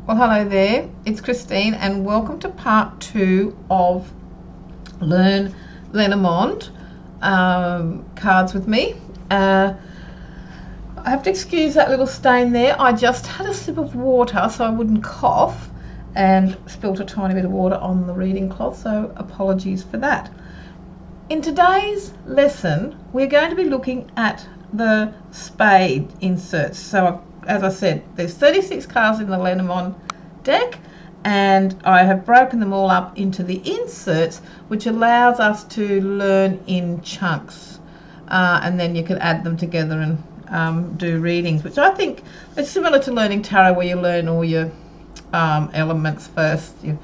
Well, hello there, it's Christine and welcome to part 2 of Learn Lenormand cards with me. I have to excuse that little stain there. I just had a sip of water so I wouldn't cough and spilt a tiny bit of water on the reading cloth, so apologies for that. In today's lesson we're going to be looking at the Spade Inserts. So as I said, there's 36 cards in the Lenormand deck and I have broken them all up into the inserts, which allows us to learn in chunks, and then you can add them together and do readings, which I think is similar to learning tarot, where you learn all your elements first, your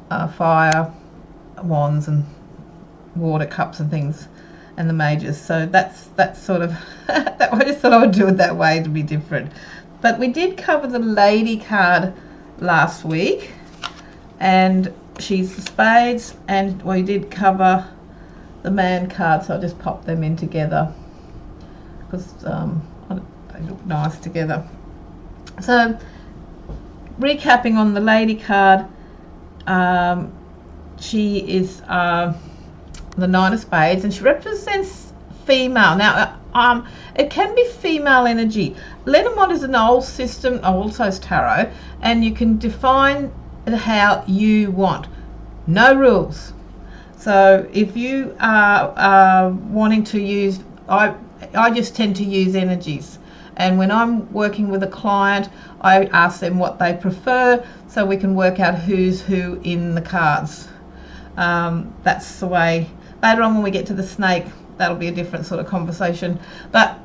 fire, wands and water, cups and things, and the majors. So that's sort of that. I just thought I would do it that way to be different. But we did cover the lady card last week, and she's the spades, and we did cover the man card, so I'll just pop them in together because they look nice together. So recapping on the lady card, she is the Nine of Spades, and she represents female. Now it can be female energy. Lenormand is an old system, also is tarot, and you can define it how you want. No rules. So if you are wanting to use, I just tend to use energies, and when I'm working with a client I ask them what they prefer so we can work out who's who in the cards. That's the way. Later on when we get to the snake, that'll be a different sort of conversation, but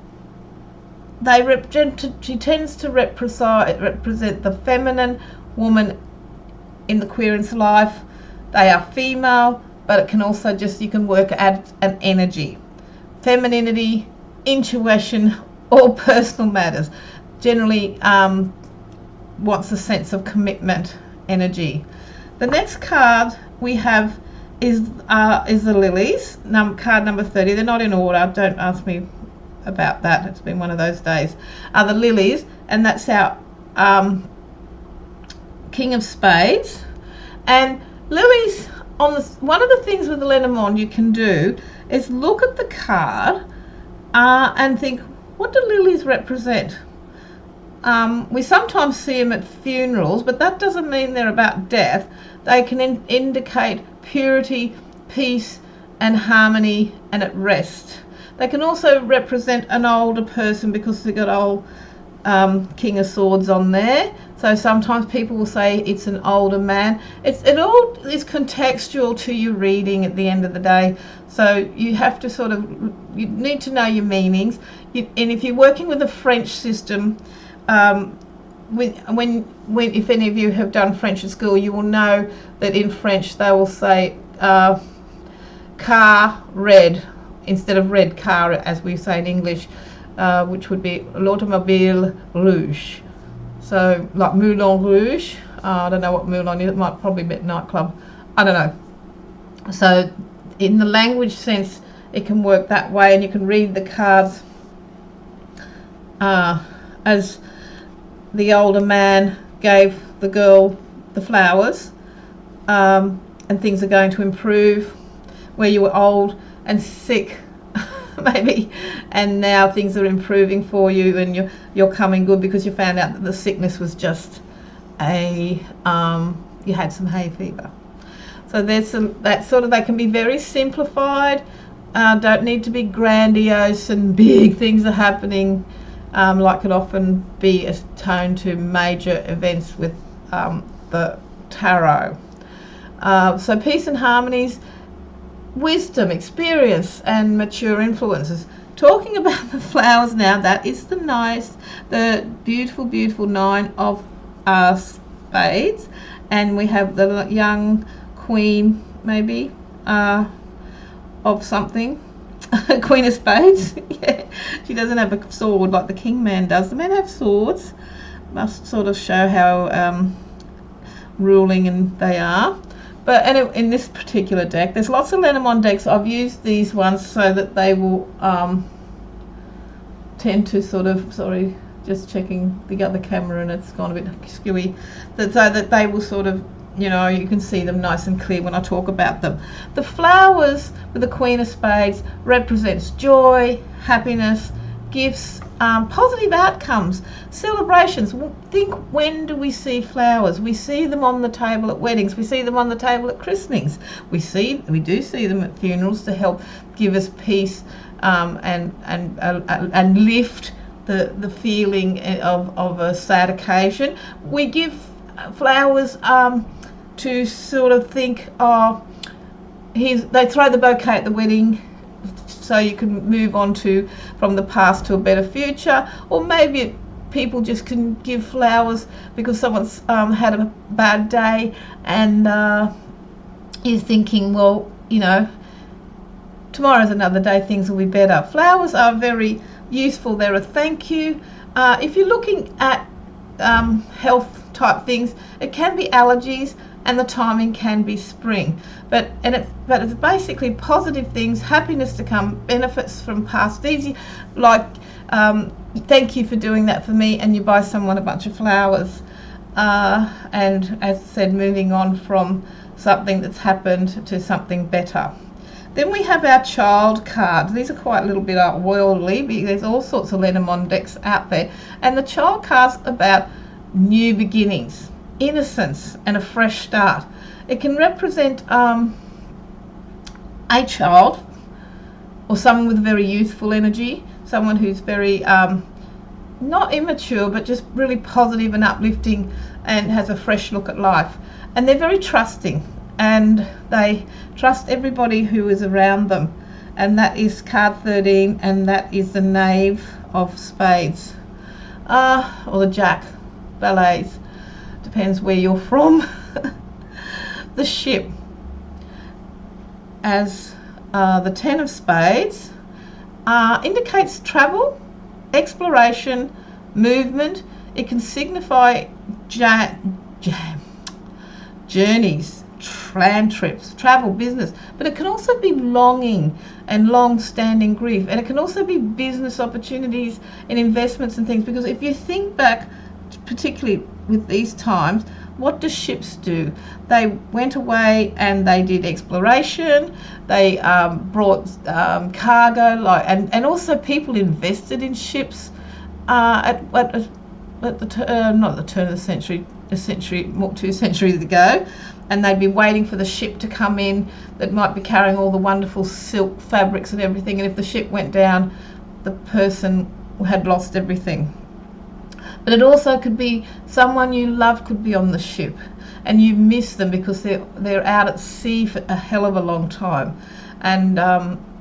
she tends to represent the feminine woman in the queerance life. They are female, but it can also just, you can work at an energy, femininity, intuition, all personal matters. Generally wants a sense of commitment energy. The next card we have is the lilies, card number 30. They're not in order, don't ask me about that, it's been one of those days. The lilies, and that's our King of Spades. And lilies, one of the things with the Lenormand you can do is look at the card and think, what do lilies represent? We sometimes see them at funerals, but that doesn't mean they're about death. They can indicate purity, peace and harmony and at rest. They can also represent an older person because they've got old King of Swords on there. So sometimes people will say it's an older man. It all is contextual to your reading at the end of the day. So you have to sort of, you need to know your meanings. And if you're working with a French system, if any of you have done French at school, you will know that in French they will say car red instead of red car, as we say in English, which would be l'automobile rouge. So like Moulin Rouge, I don't know what Moulin is, it might probably be a nightclub, I don't know. So in the language sense it can work that way, and you can read the cards as the older man gave the girl the flowers, and things are going to improve, where you were old and sick maybe, and now things are improving for you and you're coming good because you found out that the sickness was just you had some hay fever. So there's that sort of, they can be very simplified, don't need to be grandiose and big things are happening, like could often be a tone to major events with the tarot. So peace and harmonies, wisdom, experience and mature influences. Talking about the flowers now, that is the beautiful Nine of Spades, and we have the young queen maybe of something. Queen of Spades. Yeah, she doesn't have a sword like the king man does. The men have swords, must sort of show how ruling and they are. But in this particular deck, there's lots of Lenormand decks. I've used these ones so that they will tend to sort of, just checking the other camera and it's gone a bit skewy, so that they will sort of, you know, you can see them nice and clear when I talk about them. The flowers with the Queen of Spades represents joy, happiness, gifts, positive outcomes, celebrations. Think, when do we see flowers? We see them on the table at weddings. We see them on the table at christenings. We do see them at funerals to help give us peace and lift the feeling of a sad occasion. We give flowers to sort of think, they throw the bouquet at the wedding so you can move on from the past to a better future. Or maybe people just can give flowers because someone's had a bad day and is thinking, well, you know, tomorrow's another day, things will be better. Flowers are very useful. They're a thank you. If you're looking at health type things, it can be allergies, and the timing can be spring, but it's basically positive things, happiness to come, benefits from past, easy, like thank you for doing that for me, and you buy someone a bunch of flowers, and as I said, moving on from something that's happened to something better. Then we have our child cards. These are quite a little bit worldly, because there's all sorts of Lenormand decks out there, and the child cards about new beginnings, innocence, and a fresh start. It can represent a child or someone with very youthful energy, someone who's very not immature but just really positive and uplifting and has a fresh look at life, and they're very trusting and they trust everybody who is around them, and that is card 13, and that is the Knave of Spades, or the Jack, ballets, depends where you're from. The Ship as the 10 of Spades indicates travel, exploration, movement. It can signify journeys, land trips, travel, business, but it can also be longing and long-standing grief, and it can also be business opportunities and investments and things, because if you think back, particularly with these times, what do ships do? They went away and they did exploration, they brought cargo, and also people invested in ships at not the turn of the century, more 2 centuries ago, and they'd be waiting for the ship to come in that might be carrying all the wonderful silk fabrics and everything, and if the ship went down, the person had lost everything. But it also could be someone you love could be on the ship and you miss them because they're out at sea for a hell of a long time, and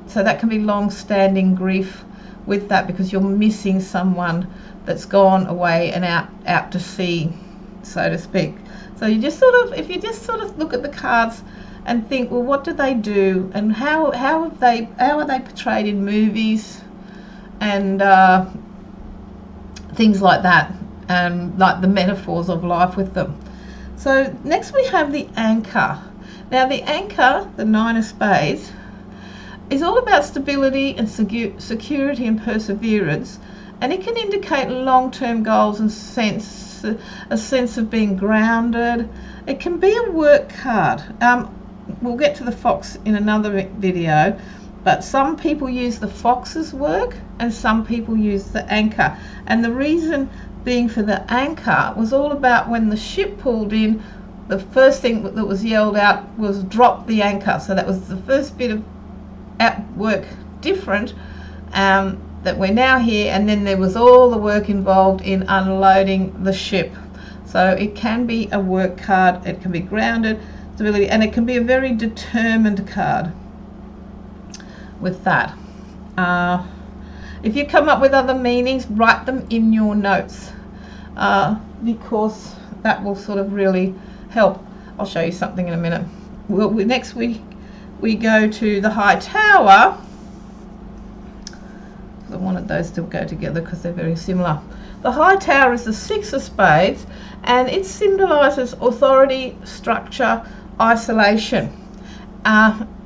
so that can be long-standing grief with that, because you're missing someone that's gone away and out to sea, so to speak. So you just if you just look at the cards and think, well, what do they do, and how are they portrayed in movies and things like that, and like the metaphors of life with them. So next we have the Anchor. Now the Anchor, the 9 of Spades, is all about stability and security and perseverance, and it can indicate long-term goals and a sense of being grounded. It can be a work card. We'll get to the fox in another video, but some people use the fox's work and some people use the anchor, and the reason being for the anchor was all about when the ship pulled in, the first thing that was yelled out was drop the anchor. So that was the first bit of work different, that we're now here, and then there was all the work involved in unloading the ship. So it can be a work card, it can be grounded, stability, and it can be a very determined card with that. If you come up with other meanings, write them in your notes, because that will sort of really help. I'll show you something in a minute. Next we go to the High Tower. I wanted those to go together because they're very similar. The High Tower is the 6 of Spades, and it symbolises authority, structure, isolation.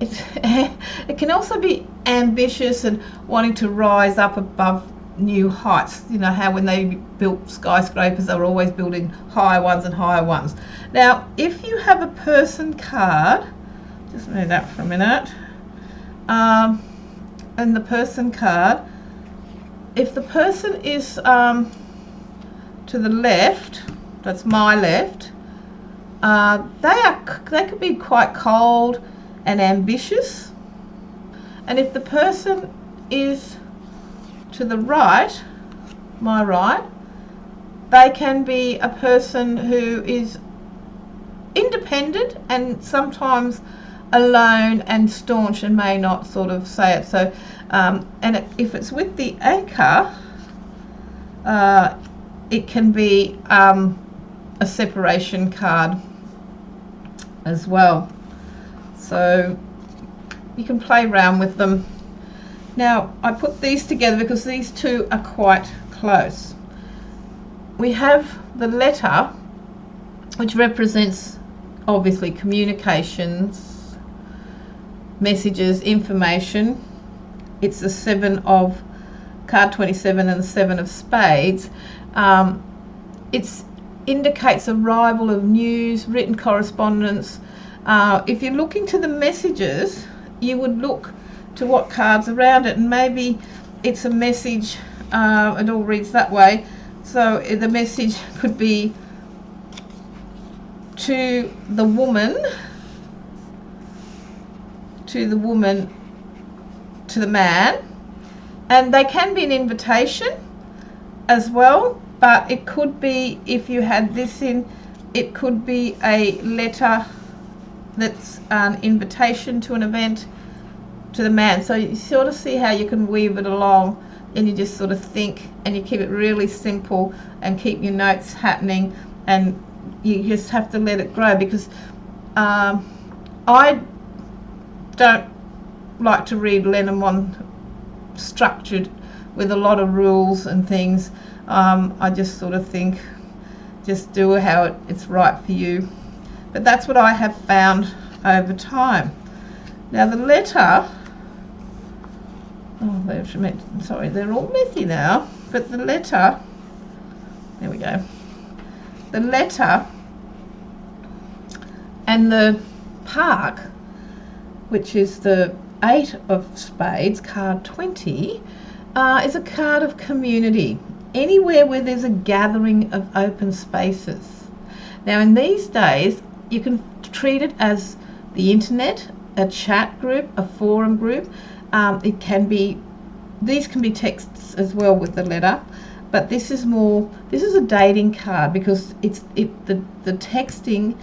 It can also be ambitious and wanting to rise up above new heights. You know how when they built skyscrapers, they were always building higher ones and higher ones. Now, if you have a person card, just move that for a minute, and the person card, if the person is to the left, that's my left, they could be quite cold and ambitious. And if the person is to the right, my right, they can be a person who is independent and sometimes alone and staunch and may not sort of say it. So if it's with the anchor, it can be a separation card as well. So you can play around with them. Now, I put these together because these two are quite close. We have the letter, which represents obviously communications, messages, information. It's the 7 of card 27 and the 7 of spades. It indicates arrival of news, written correspondence. If you're looking to the messages, you would look to what cards around it, and maybe it's a message. It all reads that way. So the message could be to the woman, to the man, and they can be an invitation as well. But it could be, if you had this in, it could be a letter that's an invitation to an event to the man. So you sort of see how you can weave it along, and you just sort of think, and you keep it really simple and keep your notes happening, and you just have to let it grow, because I don't like to read Lenormand structured with a lot of rules and things. I just sort of think, just do how it's right for you. But that's what I have found over time. Now the letter, sorry, they're all messy now, but the letter, there we go, the letter and the park, which is the 8 of spades, card 20, is a card of community. Anywhere where there's a gathering of open spaces. Now in these days, you can treat it as the internet, a chat group, a forum group. It can be, these can be texts as well with the letter, but this is a dating card, because the texting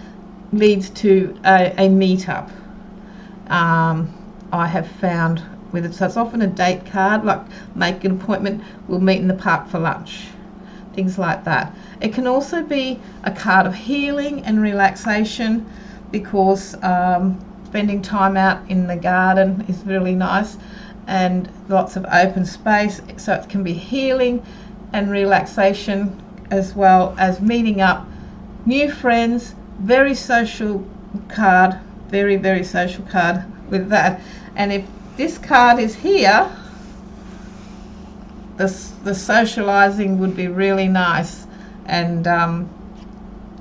leads to a meetup. I have found with it, so it's often a date card, like make an appointment, we'll meet in the park for lunch, things like that. It can also be a card of healing and relaxation, because spending time out in the garden is really nice, and lots of open space, so it can be healing and relaxation, as well as meeting up new friends. Very social card, very, very social card with that. And if this card is here, the socializing would be really nice, and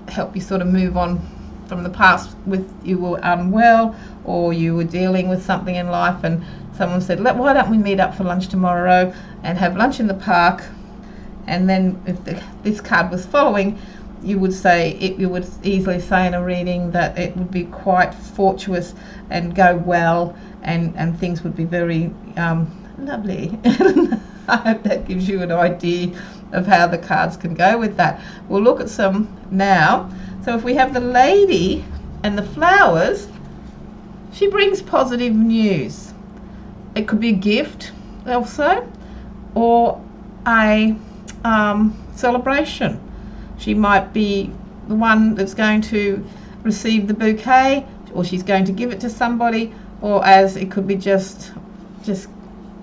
help you sort of move on from the past with you were unwell, or you were dealing with something in life, and someone said, why don't we meet up for lunch tomorrow and have lunch in the park? And then if this card was following, you would easily say in a reading that it would be quite fortuitous and go well, and things would be very lovely. I hope that gives you an idea of how the cards can go with that. We'll look at some now. So if we have the lady and the flowers, she brings positive news. It could be a gift also, or a celebration. She might be the one that's going to receive the bouquet, or she's going to give it to somebody, or as it could be just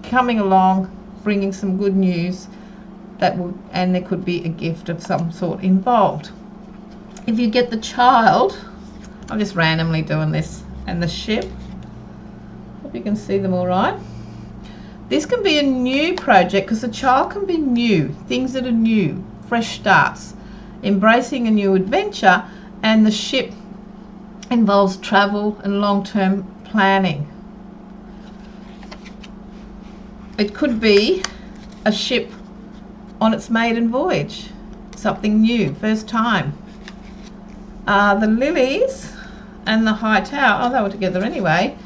coming along, bringing some good news, and there could be a gift of some sort involved. If you get the child, I'm just randomly doing this, and the ship, hope you can see them all right. This can be a new project because the child can be new, things that are new, fresh starts, embracing a new adventure, and the ship involves travel and long-term planning. It could be a ship on its maiden voyage, something new, first time. The lilies and the high tower, oh, they were together anyway.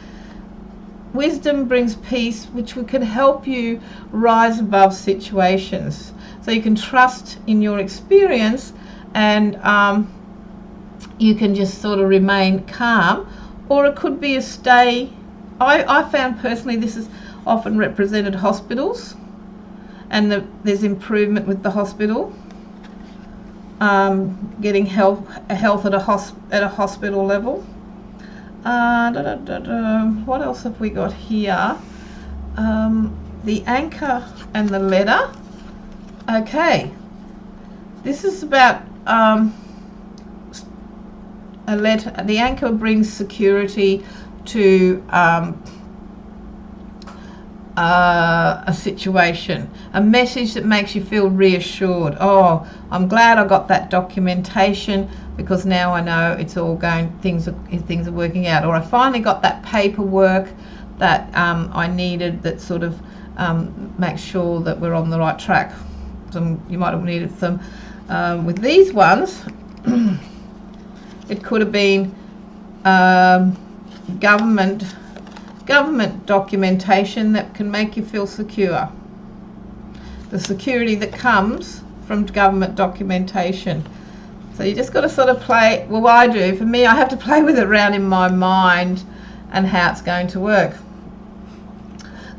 Wisdom brings peace, which can help you rise above situations. So you can trust in your experience, and you can just sort of remain calm. Or it could be a stay. I found personally this is often represented hospitals, and there's improvement with the hospital, getting health at a hospital level. What else have we got here? The anchor and the letter. Okay, this is about a letter. The anchor brings security to a situation, a message that makes you feel reassured. Oh, I'm glad I got that documentation because now I know it's all going, things are working out. Or I finally got that paperwork that I needed, that sort of makes sure that we're on the right track. You might have needed some with these ones. It could have been government documentation that can make you feel secure. The security that comes from government documentation. So you just got to sort of play, well, I do, for me, I have to play with it around in my mind and how it's going to work.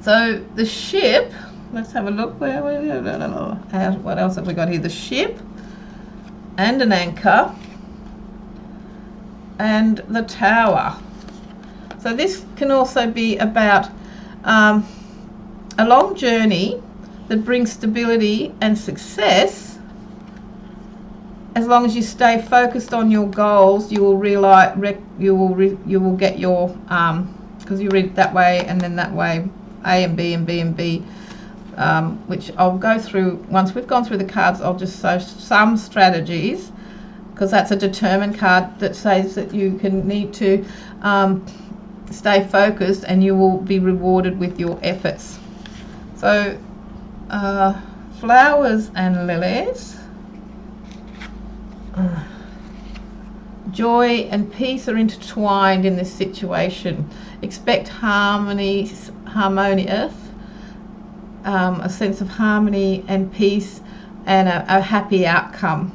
So the ship, let's have a look, what else have we got here? The ship and an anchor and the tower. So this can also be about a long journey that brings stability and success. As long as you stay focused on your goals, you will realize you will get your because you read it that way and then that way, A and B and B and B, which I'll go through once we've gone through the cards. I'll just show some strategies, because that's a determined card that says that you can need to stay focused and you will be rewarded with your efforts. So flowers and lilies. Joy and peace are intertwined in this situation. Expect harmonious, a sense of harmony and peace and a happy outcome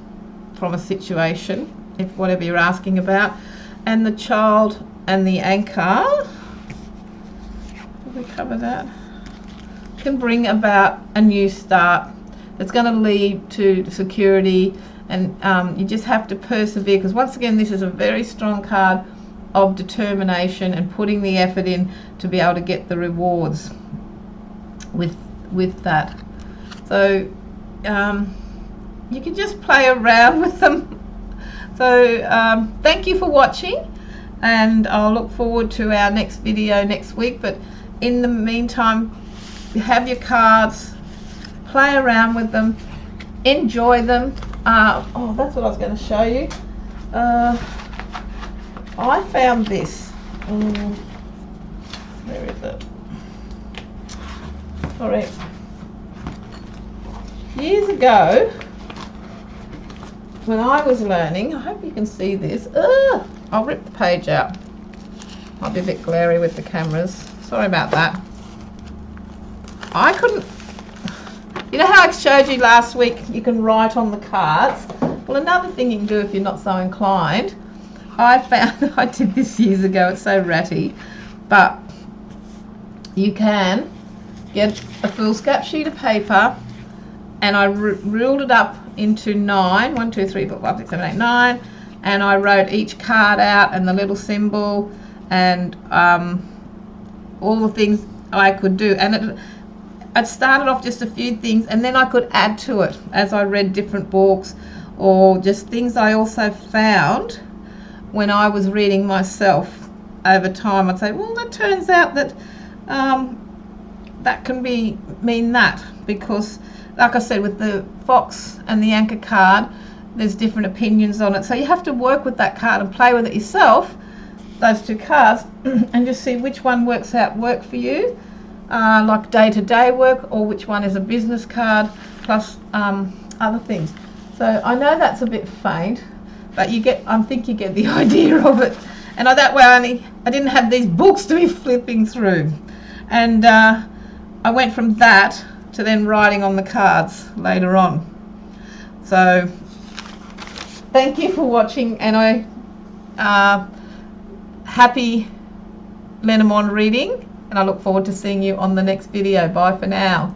from a situation, if whatever you're asking about. And the child and the anchor, did we cover that? Can bring about a new start that's going to lead to security, and you just have to persevere, because once again this is a very strong card of determination and putting the effort in to be able to get the rewards with that. So you can just play around with them. So thank you for watching, and I'll look forward to our next video next week. But in the meantime, have your cards, play around with them, enjoy them. Oh, that's what I was going to show you. I found this. Where is it? Sorry. Years ago, when I was learning, I hope you can see this. I'll rip the page out. Might be a bit glary with the cameras. Sorry about that. I couldn't. You know how I showed you last week you can write on the cards? Well, another thing you can do if you're not so inclined, I found, I did this years ago, it's so ratty, but you can get a foolscap sheet of paper, and I ruled it up into 9, 1, 2, 3, 4, 5, 6, 7, 8, 9, and I wrote each card out and the little symbol and all the things I could do. And I'd started off just a few things, and then I could add to it as I read different books, or just things I also found when I was reading myself over time. I'd say, well, that turns out that that can mean that, because like I said, with the fox and the anchor card, there's different opinions on it, so you have to work with that card and play with it yourself, those two cards, and just see which one work for you, like day-to-day work, or which one is a business card plus other things. So I know that's a bit faint, but I think you get the idea of it. And that way I didn't have these books to be flipping through, and I went from that to then writing on the cards later on. So thank you for watching, and happy Lenormand reading, and I look forward to seeing you on the next video. Bye for now.